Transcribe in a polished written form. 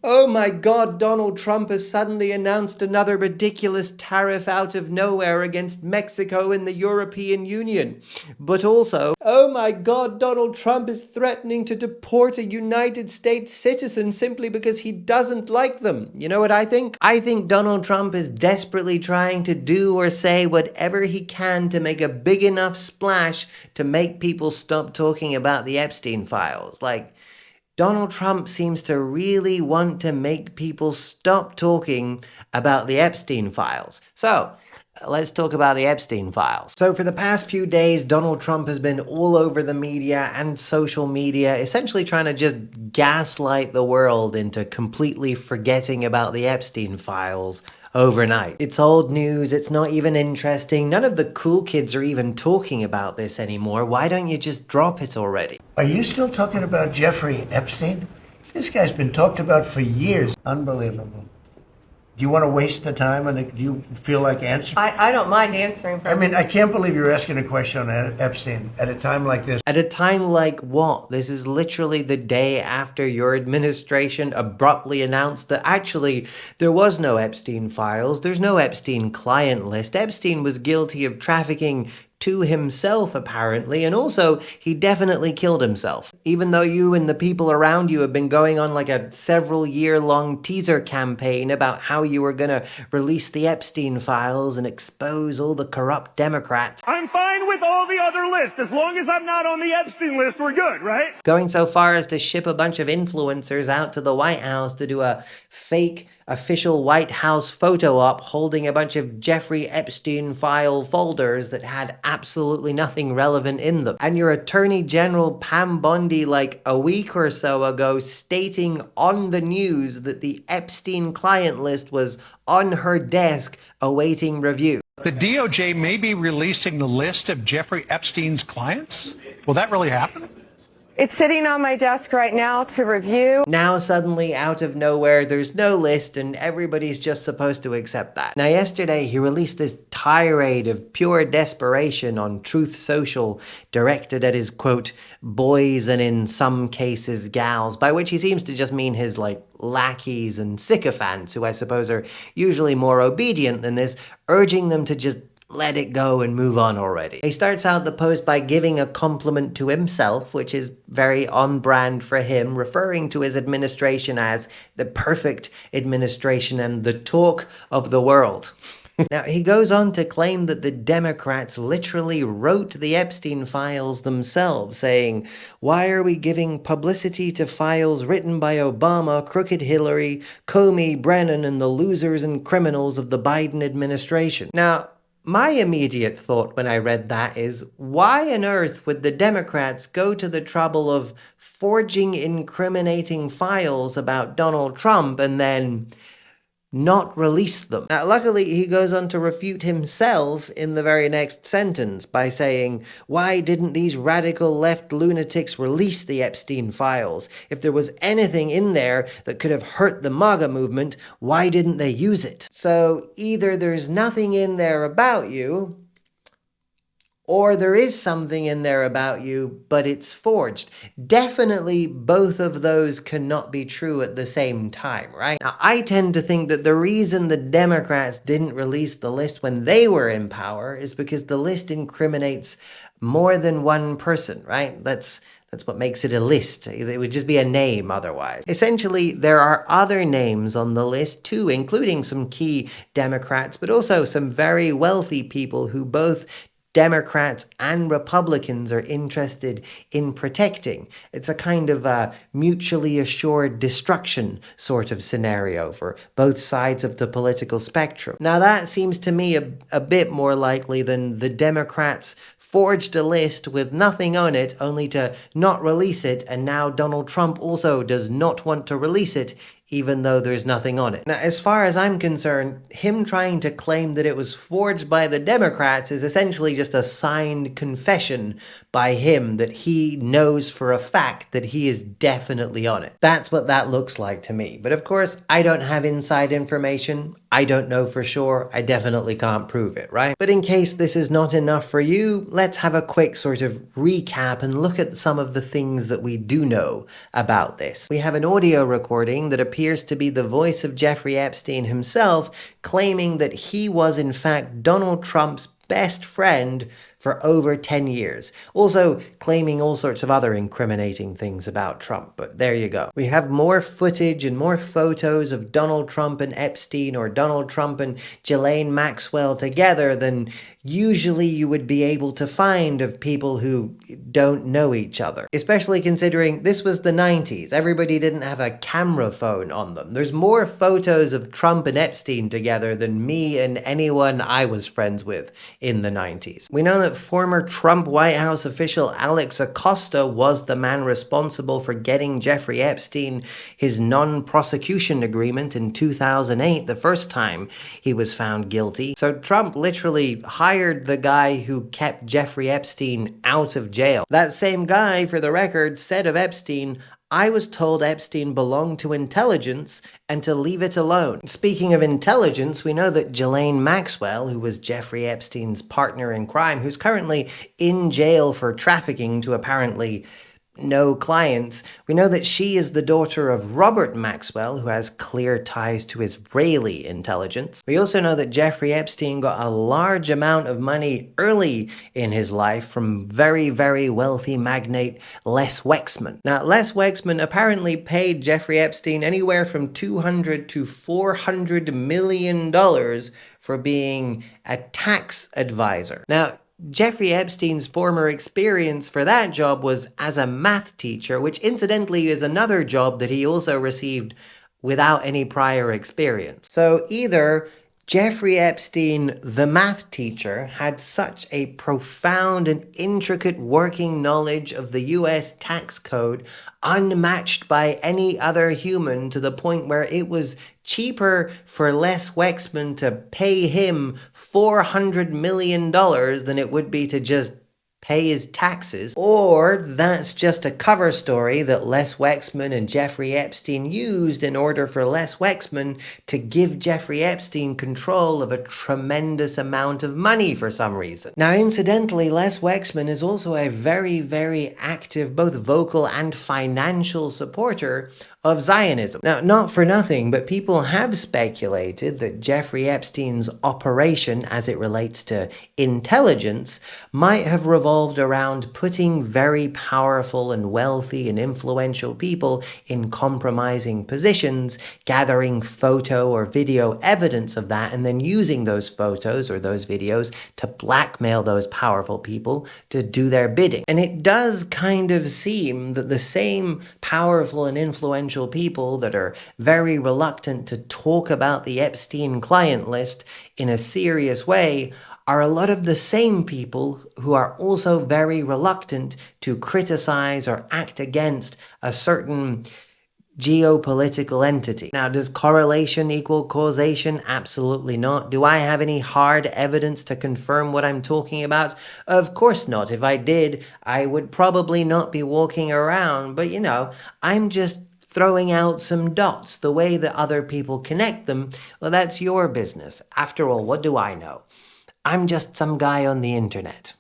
Oh my God, Donald Trump has suddenly announced another ridiculous tariff out of nowhere against Mexico and the European Union. But also, oh my God, Donald Trump is threatening to deport a United States citizen simply because he doesn't like them. You know what I think? I think Donald Trump is desperately trying to do or say whatever he can to make a big enough splash to make people stop talking about the Epstein files. Like, Donald Trump seems to really want to make people stop talking about the Epstein files. So, let's talk about the Epstein files. So, for the past few days, Donald Trump has been all over the media and social media, essentially trying to just gaslight the world into completely forgetting about the Epstein files overnight. It's old news, it's not even interesting. None of the cool kids are even talking about this anymore. Why don't you just drop it already? Are you still talking about Jeffrey Epstein? This guy's been talked about for years. Unbelievable. Do you want to waste the time and do you feel like answering? I don't mind answering. I mean, I can't believe you're asking a question on Epstein at a time like this. At a time like what? This is literally the day after your administration abruptly announced that actually there was no Epstein files, there's no Epstein client list. Epstein was guilty of trafficking to himself, apparently, and also he definitely killed himself. Even though you and the people around you have been going on like a several-year-long teaser campaign about how you were gonna release the Epstein files and expose all the corrupt Democrats. I'm fine with all the other lists. As long as I'm not on the Epstein list, we're good, right? Going so far as to ship a bunch of influencers out to the White House to do a fake official White House photo op holding a bunch of Jeffrey Epstein file folders that had absolutely nothing relevant in them. And your Attorney General Pam Bondi, like a week or so ago, stating on the news that the Epstein client list was on her desk awaiting review. The DOJ may be releasing the list of Jeffrey Epstein's clients? Will that really happen? It's sitting on my desk right now to review. Now suddenly, out of nowhere, there's no list and everybody's just supposed to accept that. Now yesterday, he released this tirade of pure desperation on Truth Social, directed at his, quote, boys and in some cases gals, by which he seems to just mean his, like, lackeys and sycophants, who I suppose are usually more obedient than this, urging them to just let it go and move on already. He starts out the post by giving a compliment to himself, which is very on brand for him, referring to his administration as the perfect administration and the talk of the world. Now, he goes on to claim that the Democrats literally wrote the Epstein files themselves, saying, "Why are we giving publicity to files written by Obama, crooked Hillary, Comey, Brennan, and the losers and criminals of the Biden administration?" Now, my immediate thought when I read that is, why on earth would the Democrats go to the trouble of forging incriminating files about Donald Trump and then not release them? Now, luckily, he goes on to refute himself in the very next sentence by saying, "Why didn't these radical left lunatics release the Epstein files? If there was anything in there that could have hurt the MAGA movement, why didn't they use it?" So either there's nothing in there about you, or there is something in there about you, but it's forged. Definitely both of those cannot be true at the same time, right? Now, I tend to think that the reason the Democrats didn't release the list when they were in power is because the list incriminates more than one person, right? That's what makes it a list. It would just be a name otherwise. Essentially, there are other names on the list too, including some key Democrats, but also some very wealthy people who both Democrats and Republicans are interested in protecting. It's a kind of a mutually assured destruction sort of scenario for both sides of the political spectrum. Now that seems to me a bit more likely than the Democrats forged a list with nothing on it only to not release it, and now Donald Trump also does not want to release it even though there's nothing on it. Now, as far as I'm concerned, him trying to claim that it was forged by the Democrats is essentially just a signed confession by him that he knows for a fact that he is definitely on it. That's what that looks like to me. But of course, I don't have inside information. I don't know for sure. I definitely can't prove it, right? But in case this is not enough for you, let's have a quick sort of recap and look at some of the things that we do know about this. We have an audio recording that appears to be the voice of Jeffrey Epstein himself, claiming that he was in fact Donald Trump's best friend for over 10 years. Also claiming all sorts of other incriminating things about Trump, but there you go. We have more footage and more photos of Donald Trump and Epstein, or Donald Trump and Gelain Maxwell together, than usually you would be able to find of people who don't know each other. Especially considering this was the 90s. Everybody didn't have a camera phone on them. There's more photos of Trump and Epstein together than me and anyone I was friends with in the 90s. We know that former Trump White House official Alex Aosta was the man responsible for getting Jeffrey Epstein his non-prosecution agreement in 2008, the first time he was found guilty. So Trump literally hired the guy who kept Jeffrey Epstein out of jail. That same guy, for the record, said of Epstein, "I was told Epstein belonged to intelligence and to leave it alone." Speaking of intelligence, we know that Gelain Maxwell, who was Jeffrey Epstein's partner in crime, who's currently in jail for trafficking to apparently no clients, we know that she is the daughter of Robert Maxwell, who has clear ties to Israeli intelligence. We also know that Jeffrey Epstein got a large amount of money early in his life from very, very wealthy magnate Les Wexman. Now, Les Wexman apparently paid Jeffrey Epstein anywhere from $200 to $400 million for being a tax advisor. Now, Jeffrey Epstein's former experience for that job was as a math teacher, which incidentally is another job that he also received without any prior experience. So either Jeffrey Epstein, the math teacher, had such a profound and intricate working knowledge of the US tax code, unmatched by any other human, to the point where it was cheaper for Les Wexman to pay him $400 million than it would be to just pay his taxes, or that's just a cover story that Les Wexman and Jeffrey Epstein used in order for Les Wexman to give Jeffrey Epstein control of a tremendous amount of money for some reason. Now, incidentally, Les Wexman is also a very, very active, both vocal and financial supporter of Zionism. Now, not for nothing, but people have speculated that Jeffrey Epstein's operation as it relates to intelligence might have revolved around putting very powerful and wealthy and influential people in compromising positions, gathering photo or video evidence of that, and then using those photos or those videos to blackmail those powerful people to do their bidding. And it does kind of seem that the same powerful and influential people that are very reluctant to talk about the Epstein client list in a serious way are a lot of the same people who are also very reluctant to criticize or act against a certain geopolitical entity. Now, does correlation equal causation? Absolutely not. Do I have any hard evidence to confirm what I'm talking about? Of course not. If I did, I would probably not be walking around. But, you know, I'm just throwing out some dots. The way that other people connect them, well, that's your business. After all, what do I know? I'm just some guy on the internet.